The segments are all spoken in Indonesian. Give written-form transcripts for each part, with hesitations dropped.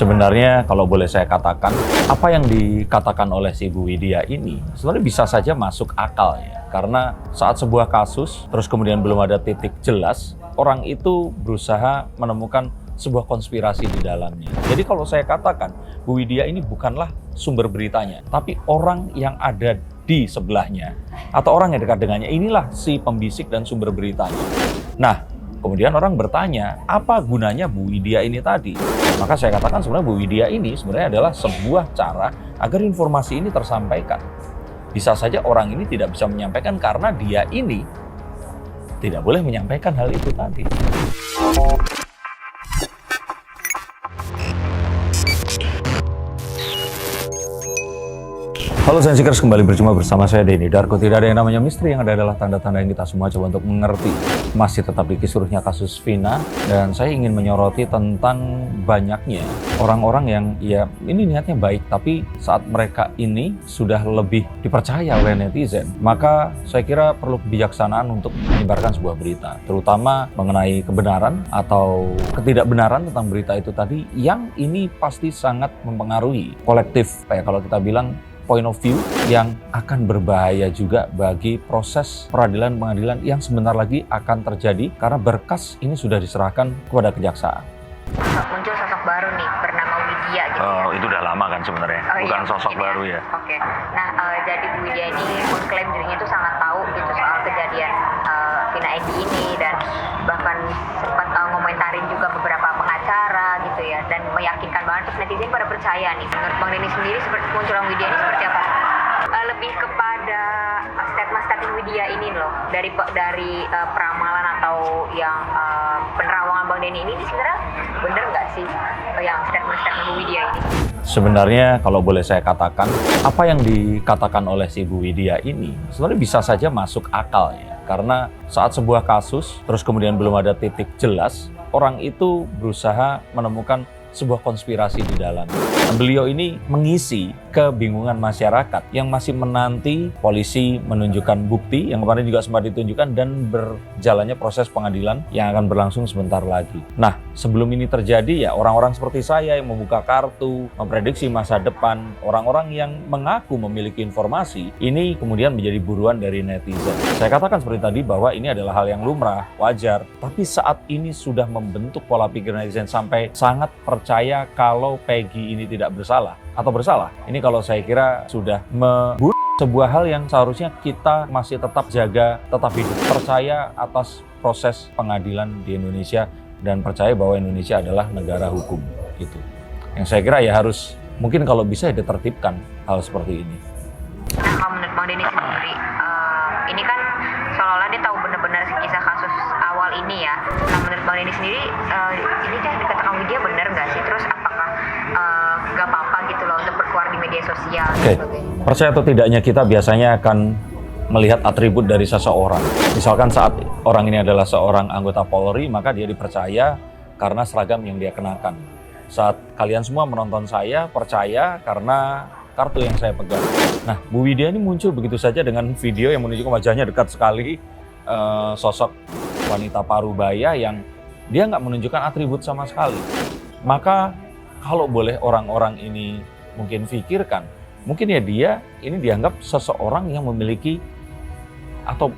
Sebenarnya kalau boleh saya katakan, apa yang dikatakan oleh si Bu Widya ini sebenarnya bisa saja masuk akal ya. Karena saat sebuah kasus, terus kemudian belum ada titik jelas, orang itu berusaha menemukan sebuah konspirasi di dalamnya. Jadi kalau saya katakan, Bu Widya ini bukanlah sumber beritanya, tapi orang yang ada di sebelahnya, atau orang yang dekat dengannya, inilah si pembisik dan sumber beritanya. Nah, kemudian orang bertanya, apa gunanya Bu Widya ini tadi? Maka saya katakan sebenarnya Bu Widya ini sebenarnya adalah sebuah cara agar informasi ini tersampaikan. Bisa saja orang ini tidak bisa menyampaikan karena dia ini tidak boleh menyampaikan hal itu tadi. Halo Sensikers, kembali berjumpa bersama saya Denny Darko. Tidak ada yang namanya misteri, yang ada adalah tanda-tanda yang kita semua coba untuk mengerti. Masih tetap di kisruhnya kasus Vina, dan saya ingin menyoroti tentang banyaknya orang-orang yang ya ini niatnya baik, tapi saat mereka ini sudah lebih dipercaya oleh netizen, maka saya kira perlu kebijaksanaan untuk menyebarkan sebuah berita, terutama mengenai kebenaran atau ketidakbenaran tentang berita itu tadi, yang ini pasti sangat mempengaruhi kolektif, kayak kalau kita bilang point of view yang akan berbahaya juga bagi proses peradilan-pengadilan yang sebentar lagi akan terjadi karena berkas ini sudah diserahkan kepada kejaksaan. Muncul sosok baru nih bernama Widya gitu ya. Itu udah lama kan sebenarnya, bukan iya, sosok baru ya. Oke. Nah, jadi Bu Widya ini mengklaim dirinya itu sangat tahu gitu soal kejadian Vina Egy ini, dan bahkan sempat ngomentarin juga beberapa pengacara gitu ya, dan meyakinkan banget terus netizen pada percaya nih. Menurut Bang Denny sendiri seperti kemunculan Widya ini seperti apa? Lebih kepada statement Widya ini loh, dari peramalan atau yang penerawangan Bang Denny ini sebenarnya bener nggak sih yang statement Bu Widya ini? Sebenarnya kalau boleh saya katakan, apa yang dikatakan oleh si Bu Widya ini sebenarnya bisa saja masuk akal ya. Karena saat sebuah kasus, terus kemudian belum ada titik jelas, orang itu berusaha menemukan sebuah konspirasi di dalam. Beliau ini mengisi kebingungan masyarakat yang masih menanti polisi menunjukkan bukti yang kemarin juga sempat ditunjukkan, dan berjalannya proses pengadilan yang akan berlangsung sebentar lagi. Nah, sebelum ini terjadi ya orang-orang seperti saya yang membuka kartu, memprediksi masa depan, orang-orang yang mengaku memiliki informasi, ini kemudian menjadi buruan dari netizen. Saya katakan seperti tadi bahwa ini adalah hal yang lumrah, wajar, tapi saat ini sudah membentuk pola pikir netizen sampai sangat percaya kalau Peggy ini tidak bersalah atau bersalah. Ini kalau saya kira sudah membunuh sebuah hal yang seharusnya kita masih tetap jaga, tetap hidup. Percaya atas proses pengadilan di Indonesia dan percaya bahwa Indonesia adalah negara hukum. Gitu. Yang saya kira ya harus, mungkin kalau bisa ditertibkan hal seperti ini. Nah, kalau menurut Bang Denny sendiri, ini kan seolah-olah dia tahu benar-benar kisah kasus awal ini ya. Nah, menurut Bang Denny sendiri, ini kan dikatakan Widya benar nggak sih? Terus apakah nggak apa-apa gitu loh untuk berkeluar di media sosial? Oke. Percaya atau tidaknya kita biasanya akan melihat atribut dari seseorang. Misalkan saat orang ini adalah seorang anggota Polri, maka dia dipercaya karena seragam yang dia kenakan. Saat kalian semua menonton saya, percaya karena kartu yang saya pegang. Nah, Bu Widya ini muncul begitu saja dengan video yang menunjukkan wajahnya dekat sekali, sosok wanita parubaya yang dia nggak menunjukkan atribut sama sekali. Maka kalau boleh orang-orang ini mungkin pikirkan, mungkin ya dia ini dianggap seseorang yang memiliki atau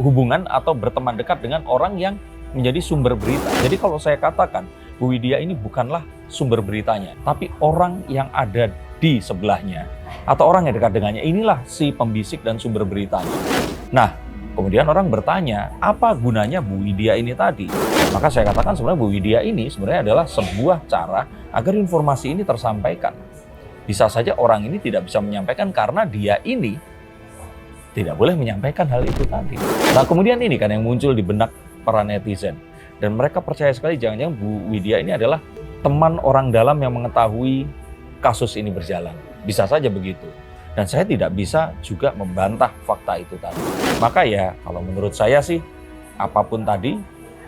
hubungan atau berteman dekat dengan orang yang menjadi sumber berita. Jadi kalau saya katakan, Bu Widya ini bukanlah sumber beritanya, tapi orang yang ada di sebelahnya atau orang yang dekat dengannya, inilah si pembisik dan sumber beritanya. Nah, kemudian orang bertanya, apa gunanya Bu Widya ini tadi? Maka saya katakan sebenarnya Bu Widya ini sebenarnya adalah sebuah cara agar informasi ini tersampaikan. Bisa saja orang ini tidak bisa menyampaikan karena dia ini tidak boleh menyampaikan hal itu tadi. Nah, kemudian ini kan yang muncul di benak para netizen. Dan mereka percaya sekali jangan-jangan Bu Widya ini adalah teman orang dalam yang mengetahui kasus ini berjalan. Bisa saja begitu. Dan saya tidak bisa juga membantah fakta itu tadi. Maka ya kalau menurut saya sih apapun tadi,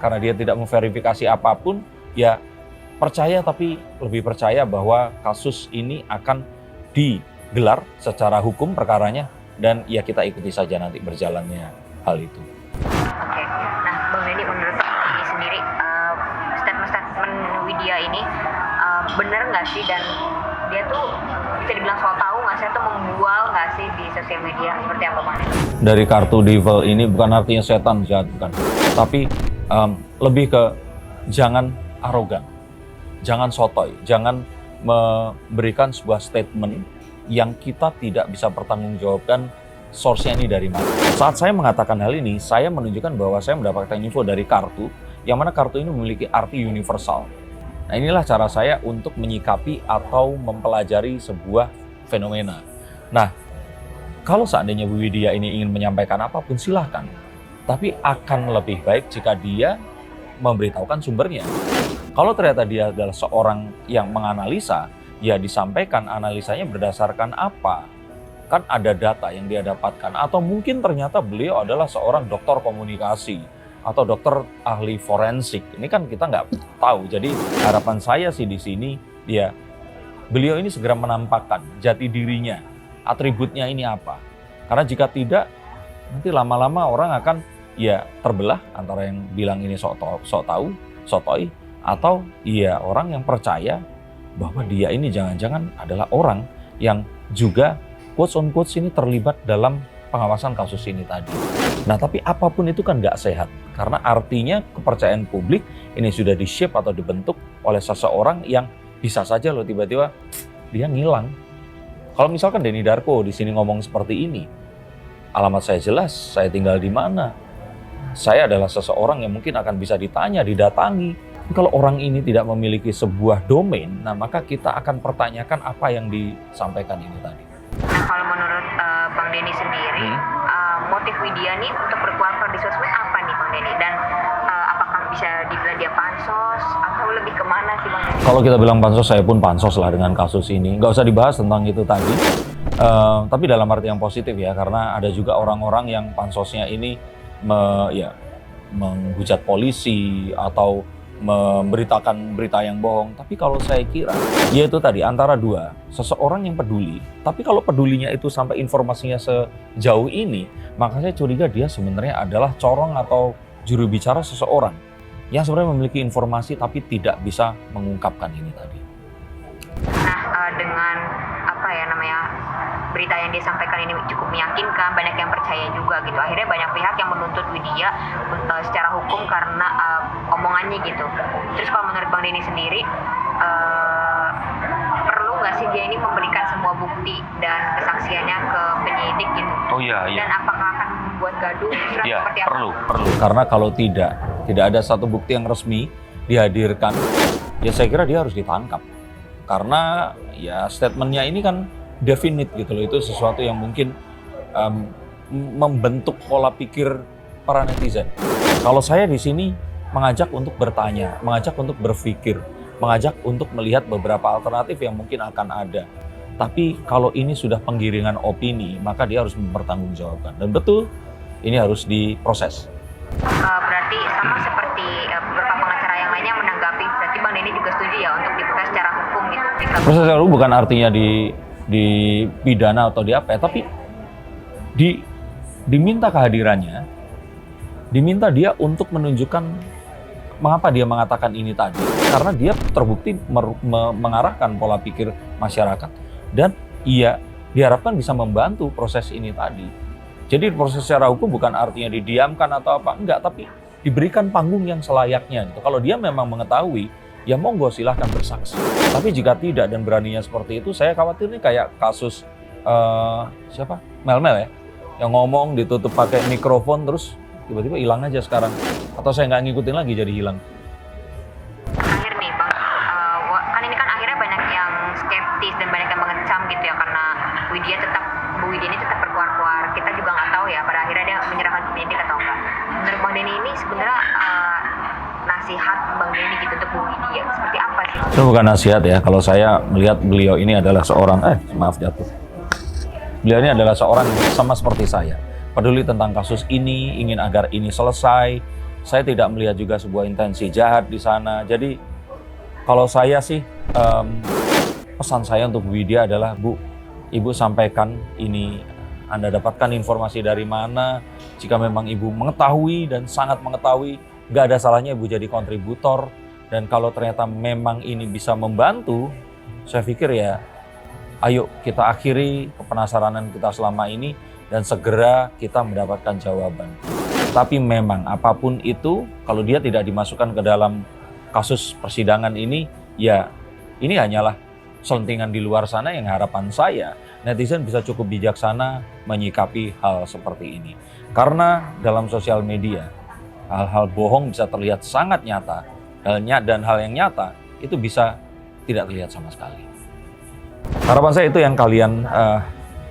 karena dia tidak memverifikasi apapun, ya percaya, tapi lebih percaya bahwa kasus ini akan digelar secara hukum perkaranya, dan ya kita ikuti saja nanti berjalannya hal itu. Oke. Nah, Bang Denny, menurut Bang Denny sendiri, statement Widya ini bener nggak sih, dan dia tuh bisa dibilang soal tahu nggak sih, atau membual nggak sih di sosial media, seperti apa Bang Denny? Dari kartu devil ini bukan artinya setan jahat, bukan. Tapi lebih ke jangan arogan, jangan sotoy, jangan memberikan sebuah statement yang kita tidak bisa pertanggungjawabkan source-nya ini dari mana. Saat saya mengatakan hal ini, saya menunjukkan bahwa saya mendapatkan info dari kartu, yang mana kartu ini memiliki arti universal. Nah, inilah cara saya untuk menyikapi atau mempelajari sebuah fenomena. Nah, kalau seandainya Bu Widya ini ingin menyampaikan apapun, silahkan. Tapi akan lebih baik jika dia memberitahukan sumbernya. Kalau ternyata dia adalah seorang yang menganalisa, ya disampaikan analisanya berdasarkan apa. Kan ada data yang dia dapatkan. Atau mungkin ternyata beliau adalah seorang dokter komunikasi atau dokter ahli forensik. Ini kan kita nggak tahu. Jadi harapan saya sih di sini, ya beliau ini segera menampakkan jati dirinya, atributnya ini apa. Karena jika tidak, nanti lama-lama orang akan ya terbelah antara yang bilang ini sok tahu, sotoy, atau iya orang yang percaya bahwa dia ini jangan-jangan adalah orang yang juga quotes on quotes ini terlibat dalam pengawasan kasus ini tadi. Nah, tapi apapun itu kan nggak sehat, karena artinya kepercayaan publik ini sudah di-shape atau dibentuk oleh seseorang yang bisa saja loh tiba-tiba dia ngilang. Kalau misalkan Denny Darko di sini ngomong seperti ini, alamat saya jelas, saya tinggal di mana, saya adalah seseorang yang mungkin akan bisa ditanya, didatangi. Tapi kalau orang ini tidak memiliki sebuah domain, nah maka kita akan pertanyakan apa yang disampaikan ini tadi. Nah, kalau menurut Bang Denny sendiri, motif Widya nih untuk berkeluar di sosmed apa nih Bang Denny? Dan apakah bisa dibilang dia pansos atau lebih kemana sih Bang Denny? Kalau kita bilang pansos, saya pun pansos lah dengan kasus ini. Nggak usah dibahas tentang itu tadi. Tapi dalam arti yang positif ya, karena ada juga orang-orang yang pansosnya ini menghujat polisi atau memberitakan berita yang bohong. Tapi kalau saya kira, ya itu tadi antara dua, seseorang yang peduli. Tapi kalau pedulinya itu sampai informasinya sejauh ini, maka saya curiga dia sebenarnya adalah corong atau juru bicara seseorang yang sebenarnya memiliki informasi tapi tidak bisa mengungkapkan ini tadi. Nah, dengan berita yang dia sampaikan ini cukup meyakinkan, banyak yang percaya juga gitu. Akhirnya banyak pihak yang menuntut Widya secara hukum karena omongannya gitu. Terus kalau menurut Bang Denny sendiri, perlu nggak sih dia ini memberikan semua bukti dan kesaksiannya ke penyidik gitu? Oh iya. Dan apakah akan membuat gaduh? Iya, seperti apa? perlu. Karena kalau tidak ada satu bukti yang resmi dihadirkan, ya saya kira dia harus ditangkap. Karena ya statementnya ini kan definite gitu loh, itu sesuatu yang mungkin membentuk pola pikir para netizen. Kalau saya di sini mengajak untuk bertanya, mengajak untuk berpikir, mengajak untuk melihat beberapa alternatif yang mungkin akan ada. Tapi kalau ini sudah penggiringan opini, maka dia harus mempertanggungjawabkan. Dan betul, ini harus diproses. Berarti sama seperti beberapa pengacara yang lainnya menanggapi, berarti Bang Denny juga setuju ya untuk diproses secara hukum gitu? Proses secara hukum bukan artinya di pidana atau di apa ya, tapi diminta kehadirannya, diminta dia untuk menunjukkan mengapa dia mengatakan ini tadi, karena dia terbukti mengarahkan pola pikir masyarakat dan ia diharapkan bisa membantu proses ini tadi. Jadi proses secara hukum bukan artinya didiamkan atau apa, enggak, tapi diberikan panggung yang selayaknya gitu. Kalau dia memang mengetahui, ya monggo silahkan bersaksi. Tapi jika tidak dan beraninya seperti itu, saya khawatir nih kayak kasus siapa? Mel-Mel ya, yang ngomong ditutup pakai mikrofon terus tiba-tiba hilang aja sekarang. Atau saya nggak ngikutin lagi jadi hilang. Akhir nih Bang, kan ini kan akhirnya banyak yang skeptis dan banyak yang mengecam gitu ya, karena Bu Widya ini tetap berkuar-kuar. Kita juga nggak tahu ya pada akhirnya dia menyerahkan penyidik atau enggak. Menurut Bang Denny ini sebenarnya nasihat Bang Denny gitu untuk Bu Widya seperti apa sih? Itu bukan nasihat ya, kalau saya melihat beliau ini adalah seorang maaf jatuh. Beliau ini adalah seorang sama seperti saya, peduli tentang kasus ini, ingin agar ini selesai. Saya tidak melihat juga sebuah intensi jahat di sana. Jadi kalau saya sih pesan saya untuk Bu Widya adalah, Bu, Ibu sampaikan ini, Anda dapatkan informasi dari mana. Jika memang Ibu mengetahui dan sangat mengetahui, nggak ada salahnya Ibu jadi kontributor Dan kalau ternyata memang ini bisa membantu, saya pikir ya ayo kita akhiri kepenasaranan kita selama ini dan segera kita mendapatkan jawaban. Tapi memang apapun itu, kalau dia tidak dimasukkan ke dalam kasus persidangan ini, ya ini hanyalah selentingan di luar sana yang harapan saya netizen bisa cukup bijaksana menyikapi hal seperti ini. Karena dalam sosial media, hal-hal bohong bisa terlihat sangat nyata, dan hal yang nyata itu bisa tidak terlihat sama sekali. Harapan saya itu yang kalian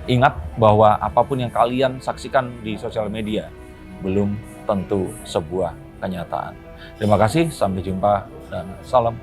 ingat, bahwa apapun yang kalian saksikan di sosial media belum tentu sebuah kenyataan. Terima kasih, sampai jumpa dan salam.